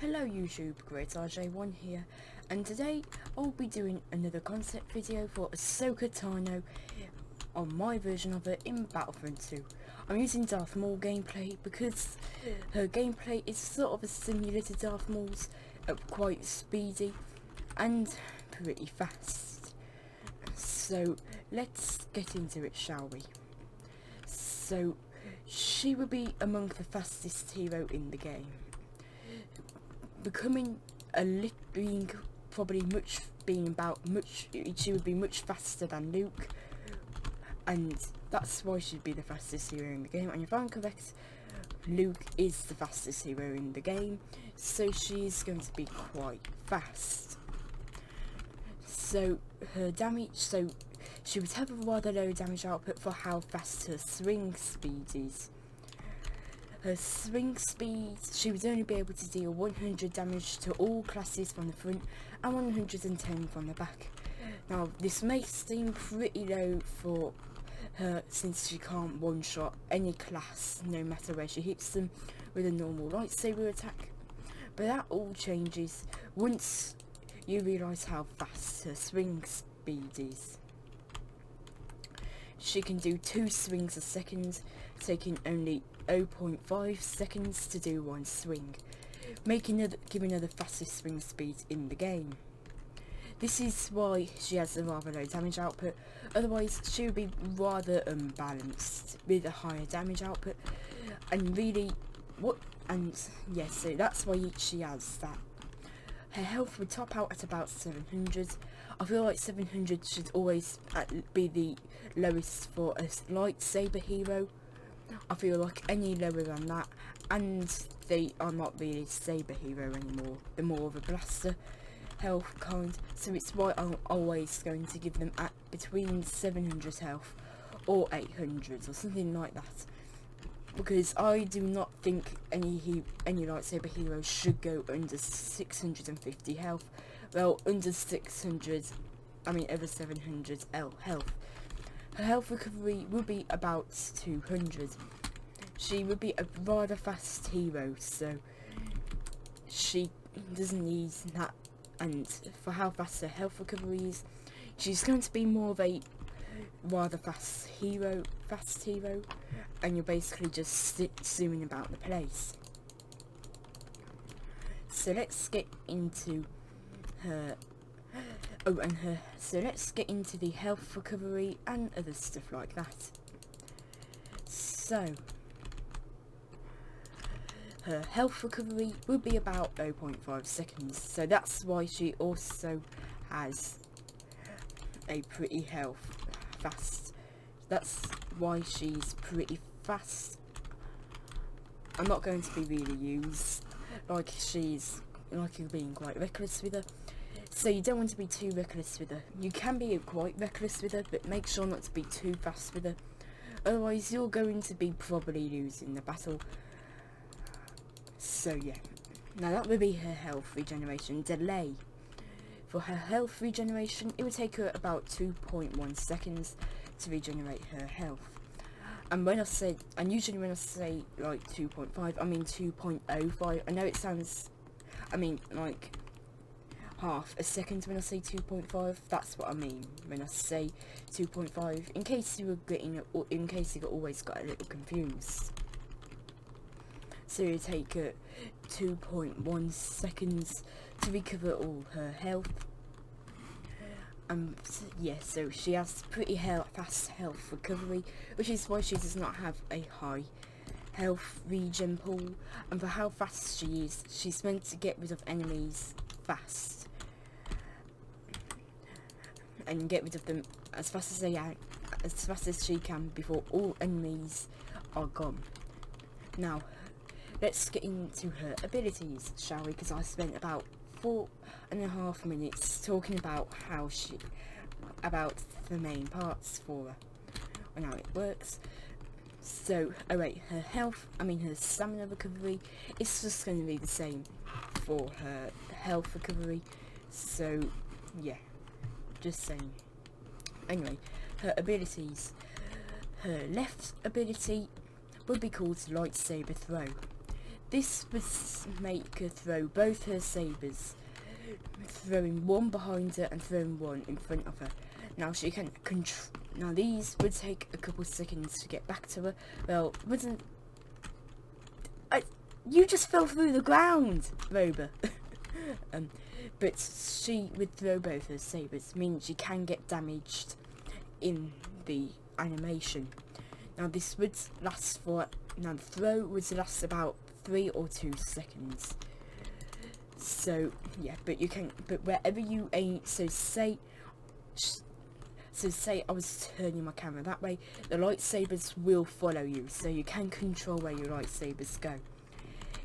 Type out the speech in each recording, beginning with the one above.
Hello YouTube, GreatRJ1 here, and today I'll be doing another concept video for Ahsoka Tano on my version of it in Battlefront 2. I'm using Darth Maul gameplay because her gameplay is sort of a similar to Darth Maul's, quite speedy and pretty fast. So let's get into it, shall we? So she will be among the fastest hero in the game, becoming she would be much faster than Luke, and that's why she'd be the fastest hero in the game. And if I'm correct, Luke is the fastest hero in the game, so she's going to be quite fast. So her damage, she would have a rather low damage output for how fast her swing speed is. Her swing speed, she would only be able to deal 100 damage to all classes from the front and 110 from the back. Now this may seem pretty low for her since she can't one-shot any class no matter where she hits them with a normal lightsaber attack, but that all changes once you realise how fast her swing speed is. She can do 2 swings a second, taking only 0.5 seconds to do 1 swing, giving her the fastest swing speed in the game. This is why she has a rather low damage output, otherwise she would be rather unbalanced with a higher damage output, and so that's why she has that. Her health would top out at about 700. I feel like 700 should always be the lowest for a lightsaber hero. I feel like any lower than that, and they are not really a saber hero anymore, they're more of a blaster health kind, so it's why I'm always going to give them at between 700 health or 800 or something like that, because I do not think any lightsaber hero should go under 650 health. Well, under 600, over 700 health. Her health recovery will be about 200. She would be a rather fast hero, so she doesn't need that. And for how fast her health recovery is, she's going to be more of a rather fast hero, and you're basically just zooming about the place. So let's get into her. So let's get into the health recovery and other stuff like that. So her health recovery will be about 0.5 seconds, so that's why she also has a pretty fast. That's why she's pretty fast. I'm not going to be really used like you're being quite reckless with her. So you don't want to be too reckless with her. You can be quite reckless with her, but make sure not to be too fast with her. Otherwise you're going to be probably losing the battle. So yeah. Now that would be her health regeneration delay. For her health regeneration, it would take her about 2.1 seconds to regenerate her health. And usually when I say like 2.5, I mean 2.05. I know it sounds, like half a second when I say 2.5. That's what I mean when I say 2.5. In case you always got a little confused. So you take 2.1 seconds to recover all her health. So she has pretty fast health recovery, which is why she does not have a high health regen pool. And for how fast she is, she's meant to get rid of enemies fast and get rid of them as fast as she can before all enemies are gone. Now let's get into her abilities, shall we? Because I spent about 4.5 minutes talking about about the main parts for her and how it works. So, her stamina recovery is just going to be the same for her health recovery. So, yeah, just saying. Anyway, her abilities. Her left ability would be called Lightsaber Throw. this would make her throw both her sabers, throwing one behind her and throwing one in front of her. Now she can now these would take a couple seconds to get back to her. Well, wasn't you just fell through the ground, Rover. But she would throw both her sabers, meaning she can get damaged in the animation. Now this would last for, now the throw would last about 3 or 2 seconds. So yeah, but you can, but wherever you aim, so say I was turning my camera that way, the lightsabers will follow you, so you can control where your lightsabers go.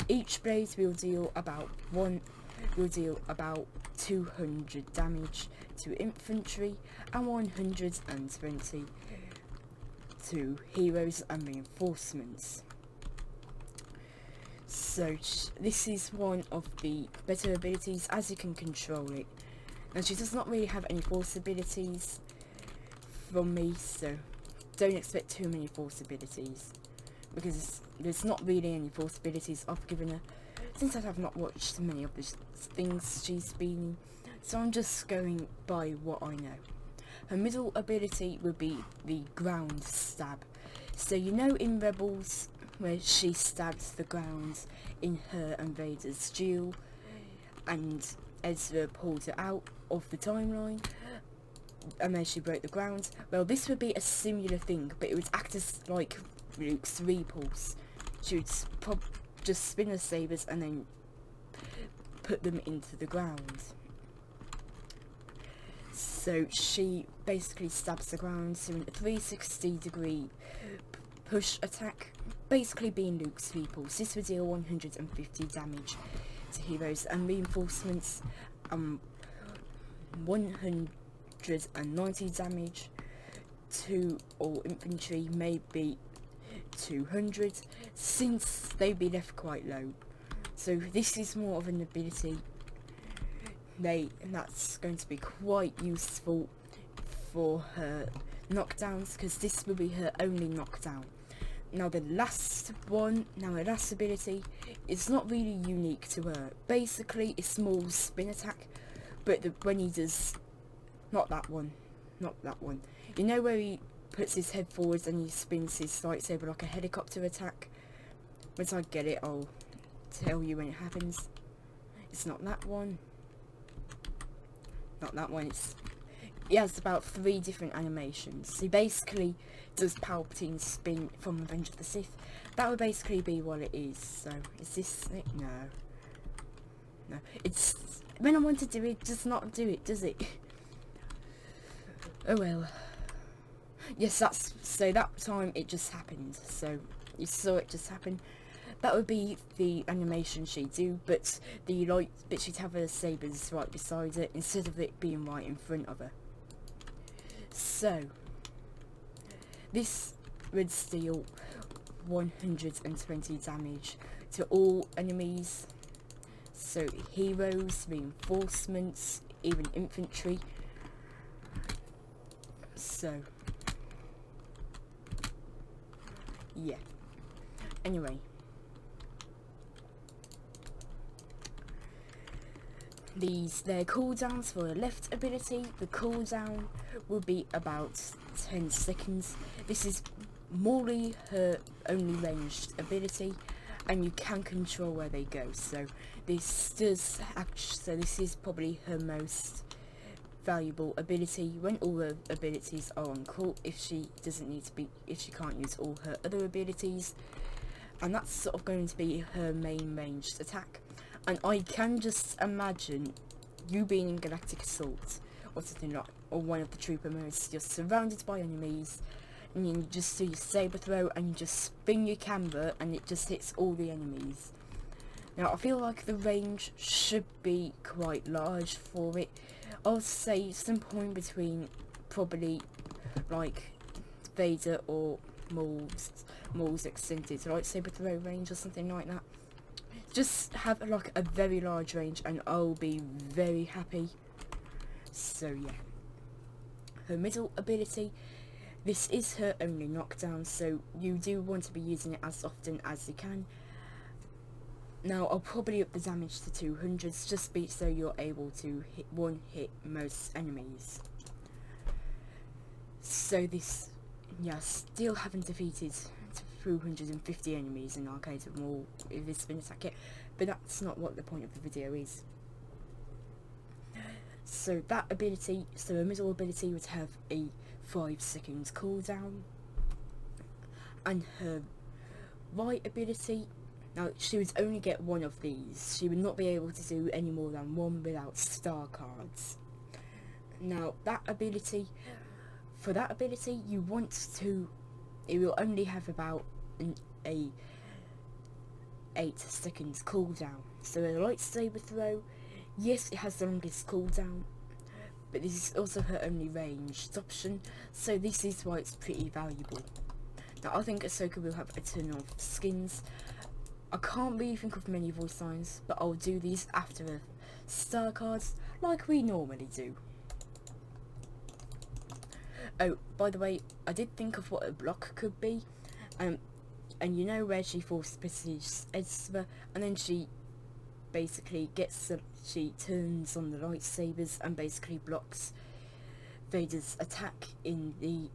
Each blade will deal about 200 damage to infantry and 120 to heroes and reinforcements. So this is one of the better abilities, as you can control it. Now she does not really have any force abilities from me, so don't expect too many force abilities, because there's not really any force abilities I've given her, since I have not watched many of the things she's been in, so I'm just going by what I know. Her middle ability would be the ground stab. So you know in Rebels where she stabbed the ground in her and Vader's duel, and Ezra pulled her out of the timeline, and then she broke the ground. Well, this would be a similar thing, but it would act as like Luke's repulse. She would just spin her sabers and then put them into the ground. So she basically stabs the ground, so in a 360-degree push attack, basically being Luke's repulse. This would deal 150 damage to heroes and reinforcements, 190 damage to all infantry, maybe 200, since they'd be left quite low. So this is more of an ability, and that's going to be quite useful for her knockdowns, because this will be her only knockdown. Now the last ability is not really unique to her. Basically it's MAUL's spin attack, but when he does, not that one, you know where he puts his head forwards and he spins his lightsaber like a helicopter attack? Once I get it, I'll tell you when it happens. It's not that one. He has about 3 different animations. He basically does Palpatine's spin from Revenge of the Sith. That would basically be what it is. So, is this it? No. It's, when I want to do it, does not do it, does it? Oh well. Yes, so that time it just happened. So, you saw it just happen. That would be the animation she'd do, but she'd have her sabers right beside it instead of it being right in front of her. So, this would deal 120 damage to all enemies, so heroes, reinforcements, even infantry. So, yeah. Anyway. Their cooldowns for the left ability. The cooldown will be about 10 seconds. This is morally her only ranged ability, and you can control where they go. So this is probably her most valuable ability when all her abilities are on call. If she can't use all her other abilities, and that's sort of going to be her main ranged attack. And I can just imagine you being in Galactic Assault or something like, or one of the trooper modes. You're surrounded by enemies, and you just do your saber throw, and you just spin your camera, and it just hits all the enemies. Now I feel like the range should be quite large for it. I'll say some point between probably like Vader or MAUL's extended lightsaber throw range or something like that. Just have like a very large range and I'll be very happy. So yeah. Her middle ability, this is her only knockdown, so you do want to be using it as often as you can. Now I'll probably up the damage to 200s just so you're able to hit most enemies. So this, yeah, still haven't defeated 250 enemies in Arcade of MAUL with this spin attack yet, but that's not what the point of the video is. So that ability, so a middle ability would have a 5 seconds cooldown, and her right ability, now she would only get one of these. She would not be able to do any more than one without star cards. Now that ability, for that ability you want to, it will only have about a 8 seconds cooldown. So a lightsaber throw, yes, it has the longest cooldown, but this is also her only ranged option, so this is why it's pretty valuable. Now I think Ahsoka will have a ton of skins. I can't really think of many voice lines, but I'll do these after the star cards like we normally do. Oh, by the way, I did think of what a block could be, and you know where she force pushes LIGHTSABER, and then she basically she turns on the lightsabers and basically blocks Vader's attack in their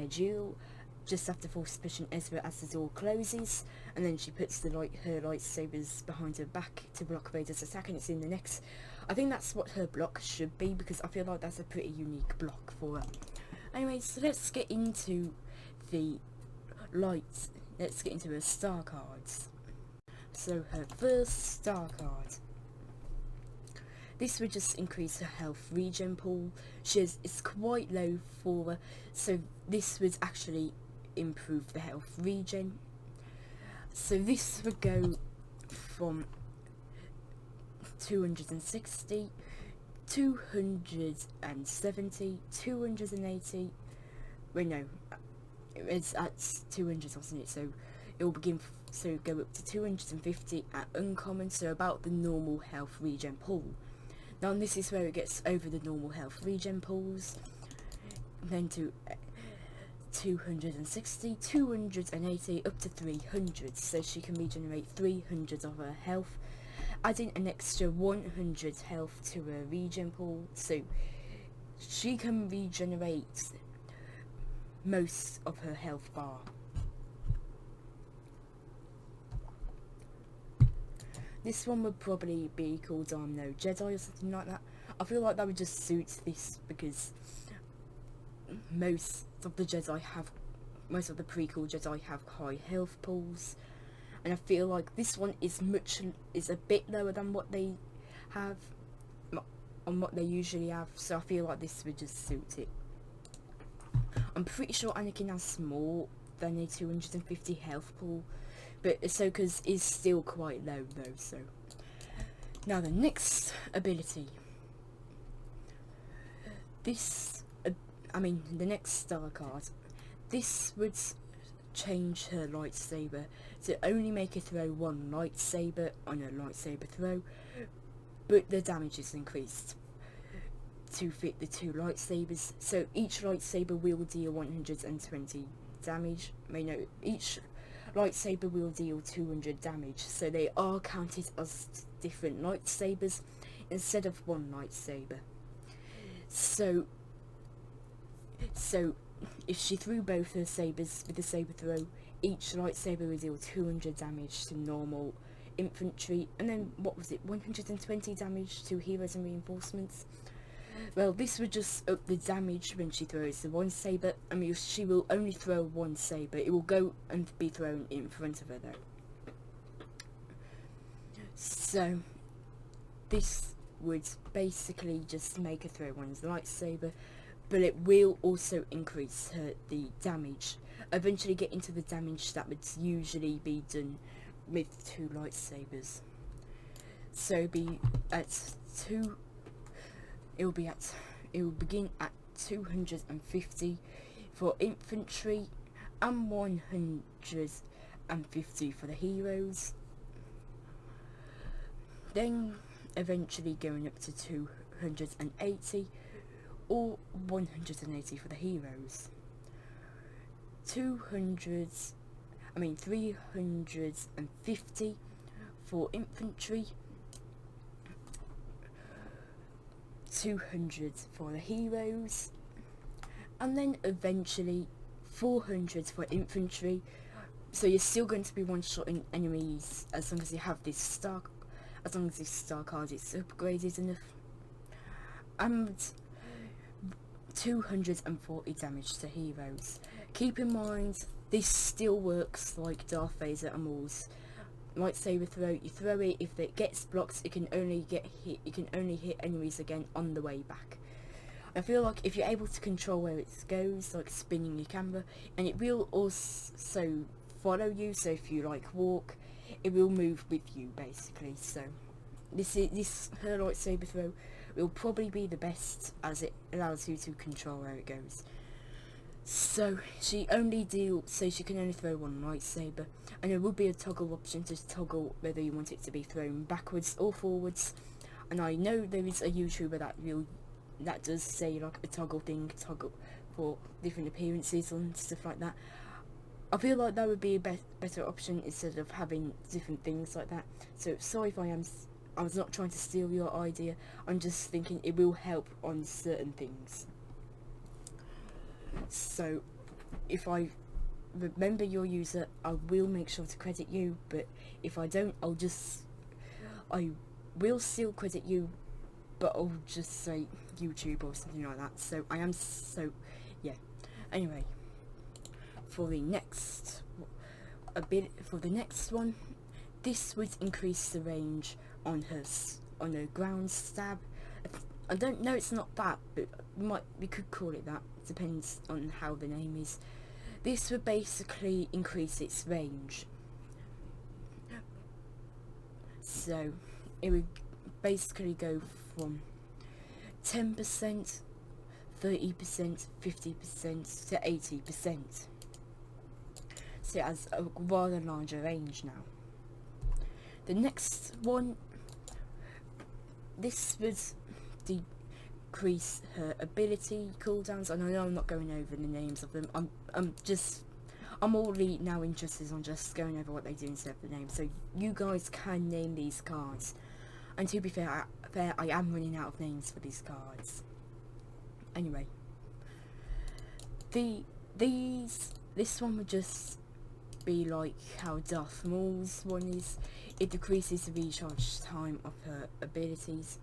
duel just after force pushing Ezra as the door closes, and then she puts her lightsabers behind her back to block Vader's attack, and it's in the next. I think that's what her block should be, because I feel like that's a pretty unique block for her. Anyways, so let's get into the lights. Let's get into her star cards. So her first star card. This would just increase her health regen pool. It's quite low for her, so this would actually improve the health regen. So this would go from 260, 270, 280. Wait, no, it's at 200, wasn't it? So it will begin. So go up to 250 at uncommon, so about the normal health regen pool. Now this is where it gets over the normal health regen pools. Then to 260, 280, up to 300, so she can regenerate 300 of her health, adding an extra 100 health to her regen pool, so she can regenerate most of her health bar. This one would probably be called No Jedi or something like that. I feel like that would just suit this, because most of the prequel Jedi have high health pools, and I feel like this one is a bit lower than what they have, on what they usually have, so I feel like this would just suit it. I'm pretty sure Anakin has more than a 250 health pool, but Ahsoka's is still quite low though. So now the next ability, the next star card, this would change her lightsaber to only make her throw one lightsaber on a lightsaber throw, but the damage is increased to fit the two lightsabers. So each lightsaber will deal 120 damage. Each lightsaber will deal 200 damage, so they are counted as different lightsabers instead of one lightsaber. So if she threw both her sabers with the saber throw, each lightsaber will deal 200 damage to normal infantry, and then 120 damage to heroes and reinforcements. Well, this would just up the damage when she throws the one saber. She will only throw one saber. It will go and be thrown in front of her though. So this would basically just make her throw one lightsaber, but it will also increase the damage. Eventually get into the damage that would usually be done with two lightsabers. So it will begin at 250 for infantry and 150 for the heroes, then eventually going up to 280 or 180 for the heroes, 200 350 for infantry, 200 for the heroes, and then eventually 400 for infantry. So you're still going to be one-shotting enemies as long as you have this star, as long as this star card is upgraded enough. And 240 damage to heroes. Keep in mind, this still works like Darth Vader and MAUL's lightsaber throw. You throw it, if it gets blocked, it can only get hit. You can only hit enemies again on the way back. I feel like if you're able to control where it goes, like spinning your camera, and it will also follow you. So if you like walk, it will move with you basically. So her lightsaber throw will probably be the best, as it allows you to control where it goes. So she can only throw one lightsaber, and there will be a toggle option to toggle whether you want it to be thrown backwards or forwards. And I know there is a YouTuber that does say like a toggle for different appearances and stuff like that. I feel like that would be a better option instead of having different things like that. So sorry if I was not trying to steal your idea. I'm just thinking it will help on certain things. So if I remember your user, I will make sure to credit you, but if I don't, I will still credit you, but I'll just say YouTube or something like that. So yeah. Anyway, for the next one, this would increase the range on her ground stab. I don't know, it's not that, but we could call it that. Depends on how the name is. This would basically increase its range. So it would basically go from 10%, 30%, 50% to 80%. So it has a rather larger range now. The next one, this would decrease her ability cooldowns. And I know I'm not going over the names of them. I'm already now interested on just going over what they do instead of the names. So you guys can name these cards. And to be fair, I am running out of names for these cards. Anyway, this one would just be like how Darth Maul's one is. It decreases the recharge time of her abilities.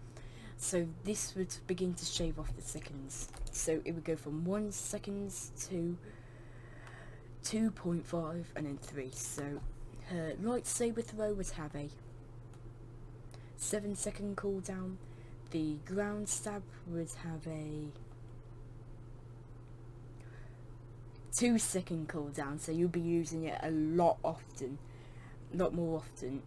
So this would begin to shave off the seconds. So it would go from 1 second to 2.5 and then 3. So her lightsaber throw would have a 7-second cooldown. The ground stab would have a 2-second cooldown. So you'll be using it a lot more often,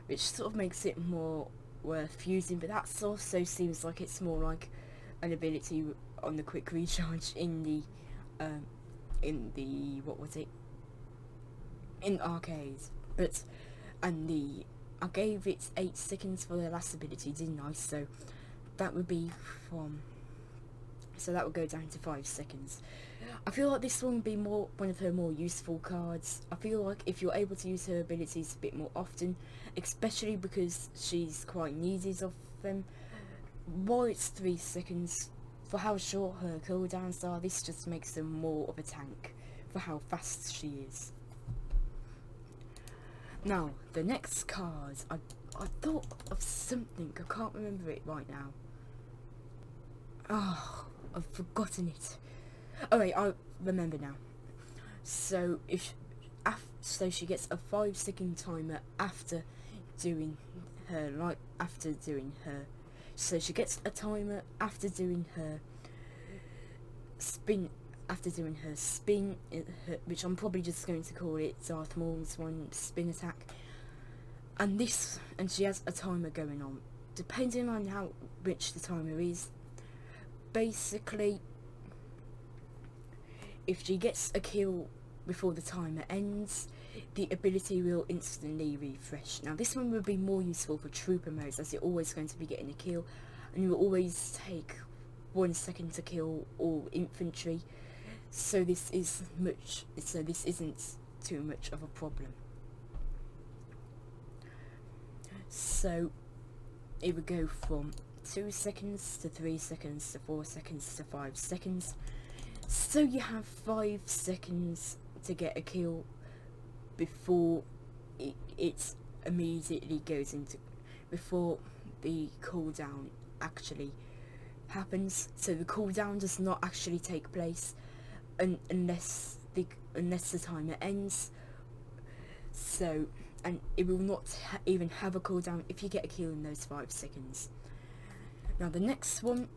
which sort of makes it more worth using. But that also seems like it's more like an ability on the quick recharge in the in arcades. But I gave it 8 seconds for the last ability, didn't I? So that would be that would go down to 5 seconds. I feel like this one would be one of her more useful cards. I feel like if you're able to use her abilities a bit more often, especially because she's quite needed of them, while it's 3 seconds, for how short her cooldowns are, this just makes them more of a tank for how fast she is. Now, the next card, I thought of something, I can't remember it right now. Oh, I've forgotten it. Oh wait, I remember now. So she gets a 5-second timer after doing her so she gets a timer after doing her spin, which I'm probably just going to call it Darth Maul's one, spin attack. And she has a timer going on, depending on which the timer is. Basically, if she gets a kill before the timer ends, the ability will instantly refresh. Now this one would be more useful for trooper modes, as you're always going to be getting a kill, and you will always take 1 second to kill all infantry. So this isn't too much of a problem. So it would go from 2 seconds to 3 seconds to 4 seconds to 5 seconds. So you have 5 seconds to get a kill before it immediately goes into, before the cooldown actually happens. So the cooldown does not actually take place unless the timer ends. So, and it will not even have a cooldown if you get a kill in those 5 seconds. Now the next one,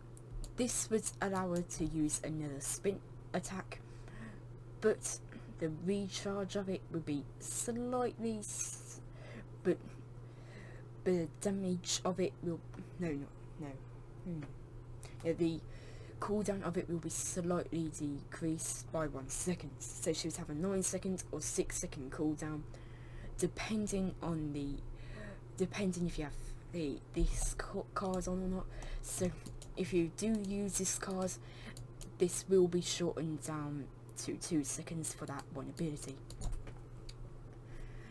this would allow her to use another spin attack, but the recharge of it would be slightly, but the damage of it will, yeah, the cooldown of it will be slightly decreased by 1 second. So she would have a 9 second or 6 second cooldown, depending if you have this card on or not. So if you do use this card, this will be shortened down to 2 seconds for that one ability.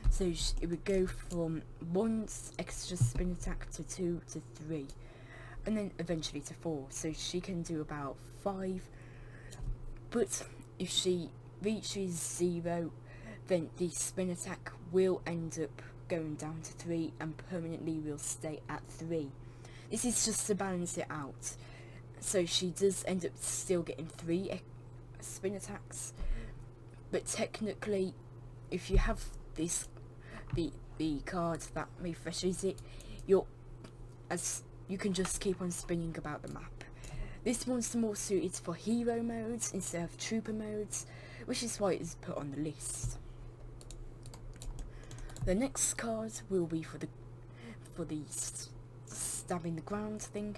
So it would go from 1 extra spin attack to 2 to 3, and then eventually to 4. So she can do about 5, but if she reaches 0, then the spin attack will end up going down to 3 and permanently will stay at 3. This is just to balance it out. So she does end up still getting 3 spin attacks, but technically if you have this the card that refreshes it, you can just keep on spinning about the map. This one's more suited for hero modes instead of trooper modes, which is why it is put on the list. The next card will be for the stabbing the ground thing.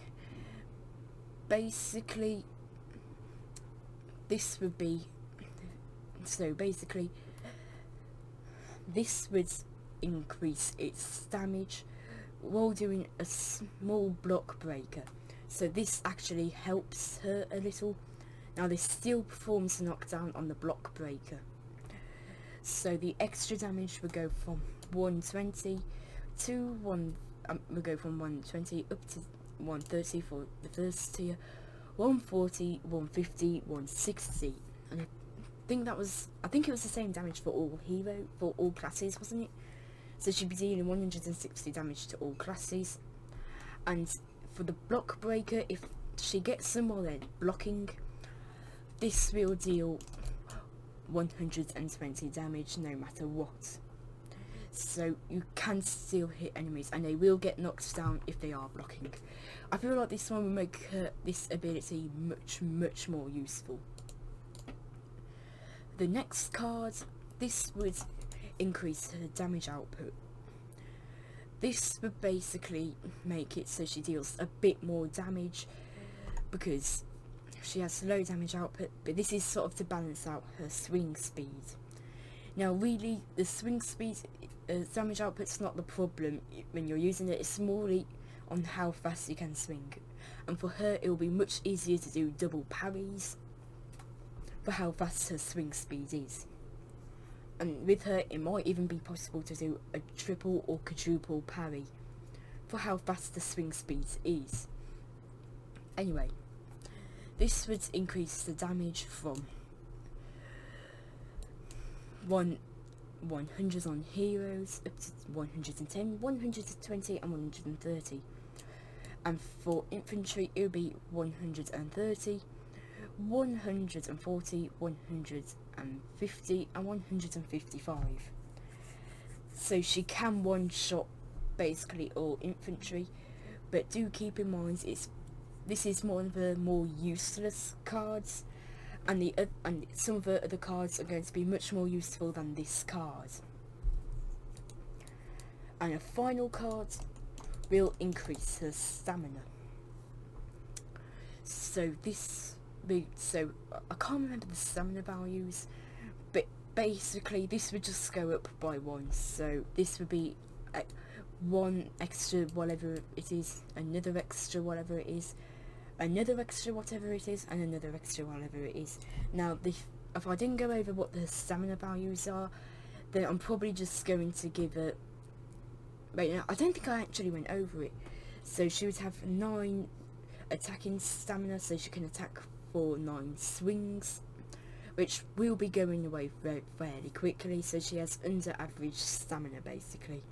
Basically, this would be, so basically this would increase its damage while doing a small block breaker. So this actually helps her a little. Now this still performs a knockdown on the block breaker. So the extra damage would go from 120 to we'll go from 120 up to 130 for the first tier, 140, 150, 160, and I think it was the same damage for all classes, wasn't it? So she'd be dealing 160 damage to all classes. And for the block breaker, if she gets some more then blocking, this will deal 120 damage no matter what. So you can still hit enemies and they will get knocked down if they are blocking. I feel like this one will make this ability much more useful. The next card, this would increase her damage output. This would basically make it so she deals a bit more damage because she has low damage output, but this is sort of to balance out her swing speed. Now really, the swing speed damage output's not the problem when you're using it, it's more on how fast you can swing. And for her it will be much easier to do double parries for how fast her swing speed is. And with her it might even be possible to do a triple or quadruple parry for how fast the swing speed is. Anyway, this would increase the damage from 100 on heroes up to 110, 120 and 130. And for infantry it would be 130, 140, 150 and 155. So she can one-shot basically all infantry, but do keep in mind this is one of the more useless cards, and some of the other cards are going to be much more useful than this card. And a final card will increase her stamina. So I can't remember the stamina values, but basically this would just go up by 1. So this would be 1 extra whatever it is, another extra whatever it is, another extra whatever it is, and another extra whatever it is. Now if I didn't go over what the stamina values are, then I'm probably just going to give her... Wait, no, I don't think I actually went over it. So she would have 9 attacking stamina, so she can attack for 9 swings, which will be going away fairly quickly, so she has under average stamina basically.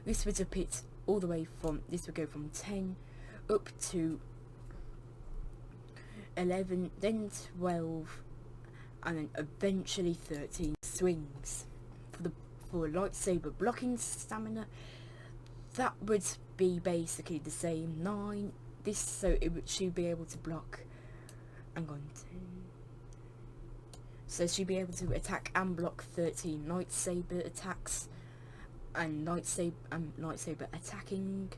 This would up it all the way from, this would go from 10 up to 11, then 12, and then eventually 13 swings. For lightsaber blocking stamina, that would be basically the same, 9. This, so she'd be able to block, hang on, 10. So she'd be able to attack and block 13 lightsaber attacks and lightsaber attacking.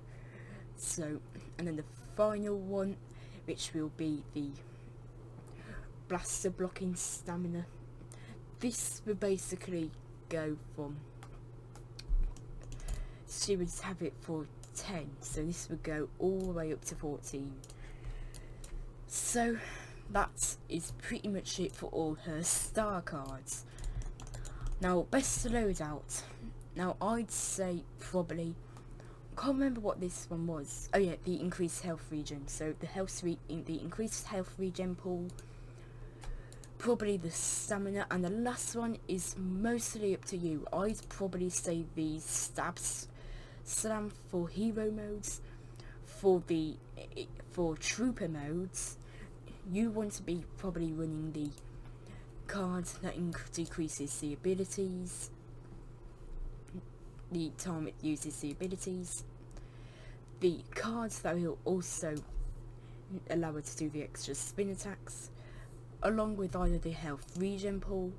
So, and then the final one, which will be the blaster blocking stamina. This would basically go from, she would have it for 10, so this would go all the way up to 14. So that is pretty much it for all her star cards. Now, best loadout. Now I'd say probably, can't remember what this one was. Oh yeah, the increased health regen. So the increased health regen pool, probably the stamina, and the last one is mostly up to you. I'd probably say the slam for hero modes. For trooper modes, you want to be probably running the card that decreases the abilities, the time it uses the abilities, the cards that will also allow her to do the extra spin attacks, along with either the health regen pool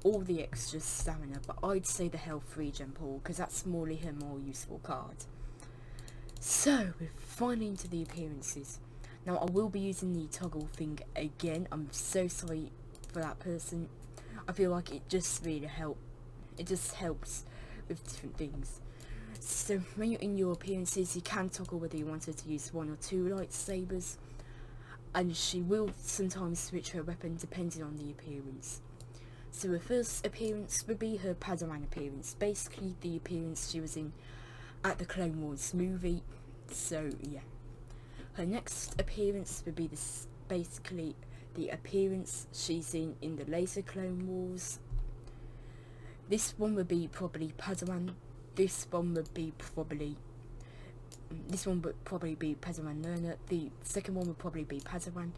or the extra stamina, but I'd say the health regen pool because that's more useful card. So we're finally into the appearances. Now I will be using the toggle thing again. I'm so sorry for that person. I feel like it just really helps. It just helps with different things. So when you're in your appearances, you can toggle whether you wanted to use 1 or 2 lightsabers, and she will sometimes switch her weapon depending on the appearance. So her first appearance would be her Padawan appearance, basically the appearance she was in at the Clone Wars movie. So yeah, her next appearance would be basically the appearance she's in the later Clone Wars. This one would be probably Padawan. This one would probably be Padawan learner. The second one would probably be Padawan.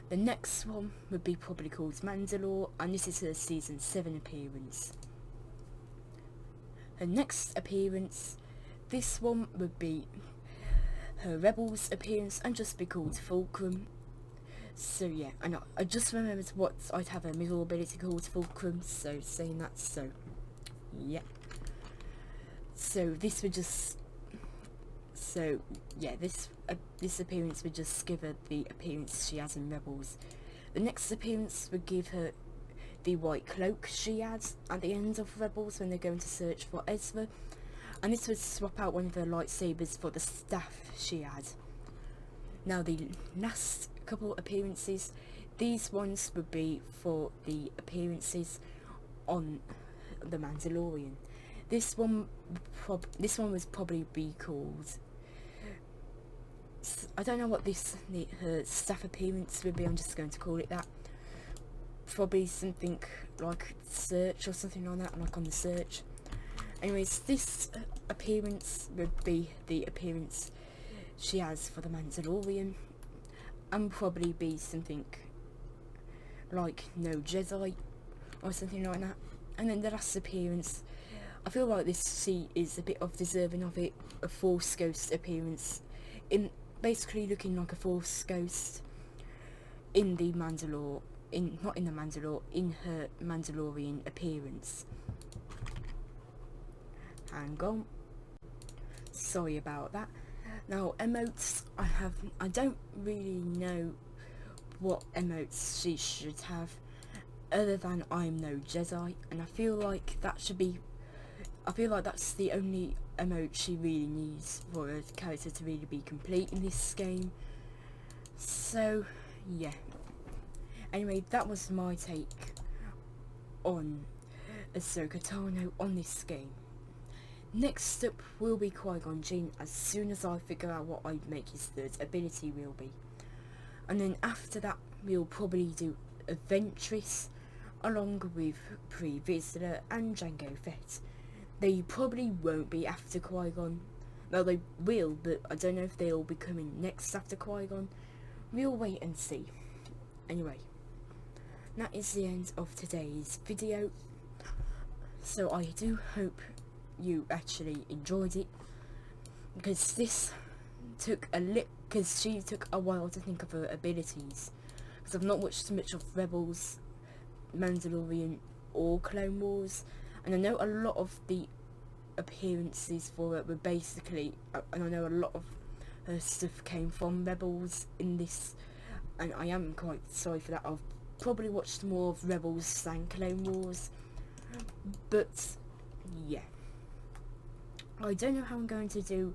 The next one would be probably called Mandalore, and this is her season 7 appearance. Her next appearance, this one would be her Rebels appearance and just be called Fulcrum. So yeah, and I just remembered what I'd have a middle ability called Fulcrum, so saying that, so yeah. So this would just, so yeah, this appearance would just give her the appearance she has in Rebels. The next appearance would give her the white cloak she has at the end of Rebels when they're going to search for Ezra, and this would swap out one of her lightsabers for the staff she had. Now the last couple appearances, these ones would be for the appearances on the Mandalorian. This one would probably be called, I don't know what her staff appearance would be, I'm just going to call it that. Probably something like search or something like that, like on the search. Anyways, this appearance would be the appearance she has for the Mandalorian, and probably be something like No Jedi or something like that. And then the last appearance, I feel like she is a bit of deserving of it, a Force Ghost appearance, in basically looking like a Force Ghost in the Mandalore, in her Mandalorian appearance. Hang on, sorry about that. Now emotes, I don't really know what emotes she should have other than I'm no Jedi, and I feel like that's the only emote she really needs for her character to really be complete in this game. So yeah, anyway, that was my take on Ahsoka Tano on this game. Next up will be Qui-Gon Jinn, as soon as I figure out what I make his third ability will be. And then after that we'll probably do a Ventress along with Pre-Vizsla and Jango Fett. They probably won't be after Qui-Gon. Well, they will, but I don't know if they'll be coming next after Qui-Gon. We'll wait and see. Anyway, that is the end of today's video. So I do hope you actually enjoyed it, because this took because she took a while to think of her abilities, because I've not watched much of Rebels, Mandalorian or Clone Wars, and I know a lot of the appearances for it were basically, and I know a lot of her stuff came from Rebels in this, and I am quite sorry for that. I've probably watched more of Rebels than Clone Wars, but yeah, I don't know how I'm going to do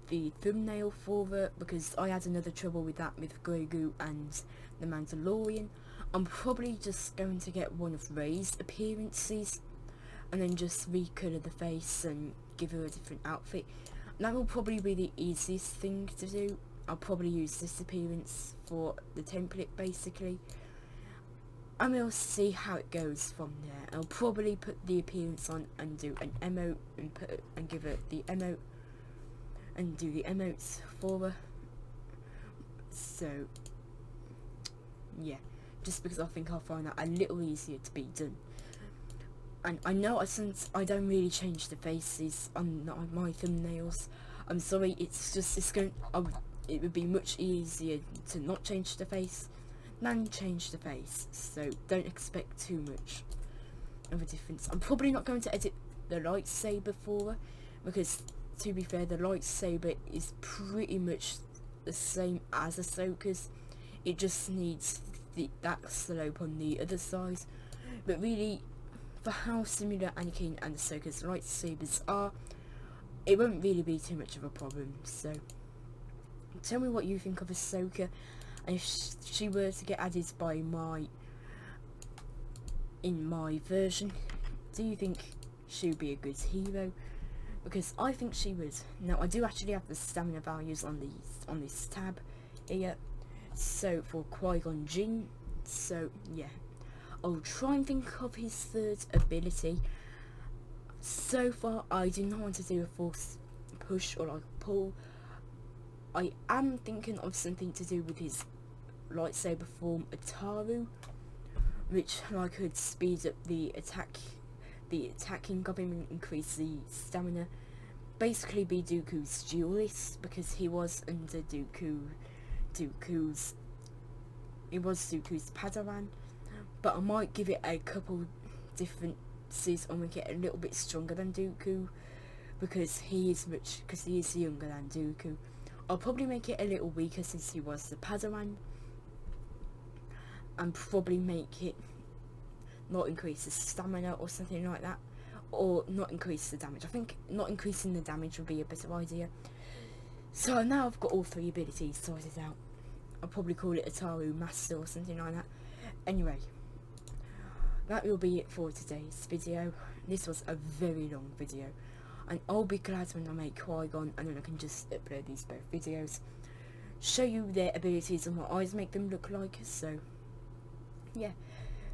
the thumbnail for it, because I had another trouble with that with Grogu and the Mandalorian. I'm probably just going to get one of Rey's appearances and then just recolour the face and give her a different outfit. That will probably be the easiest thing to do. I'll probably use this appearance for the template basically, and we'll see how it goes from there. I'll probably put the appearance on and do an emote and give her the emote and do the emotes for her. So yeah, just because I think I'll find that a little easier to be done. And I know since I don't really change the faces on my thumbnails, I'm sorry, it would be much easier to not change the face than change the face, so don't expect too much of a difference. I'm probably not going to edit the lightsaber for her, because to be fair, the lightsaber is pretty much the same as Ahsoka's. It just needs that slope on the other side, but really, for how similar Anakin and Ahsoka's lightsabers are, it won't really be too much of a problem. So tell me what you think of Ahsoka, and if she were to get added in my version, do you think she would be a good hero? Because I think she would. Now I do actually have the stamina values on this tab here, so for Qui-Gon Jinn. So yeah, I'll try and think of his third ability. So far I do not want to do a force push or like pull. I am thinking of something to do with his lightsaber form Ataru, which could speed up the attacking of him and increase the stamina. Basically be Dooku's duelist, because he was under Dooku's Padawan. But I might give it a couple differences and make it a little bit stronger than Dooku, because he is younger than Dooku. I'll probably make it a little weaker since he was the Padawan, and probably make it not increase the stamina or something like that, or not increase the damage. I think not increasing the damage would be a better idea. So now I've got all three abilities sorted out. I'll probably call it Ataru Master or something like that. Anyway, that will be it for today's video. This was a very long video, and I'll be glad when I make Qui-Gon, and then I can just upload these both videos, show you their abilities and what eyes make them look like. So yeah,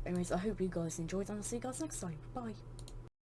anyways, I hope you guys enjoyed, and I'll see you guys next time. Bye.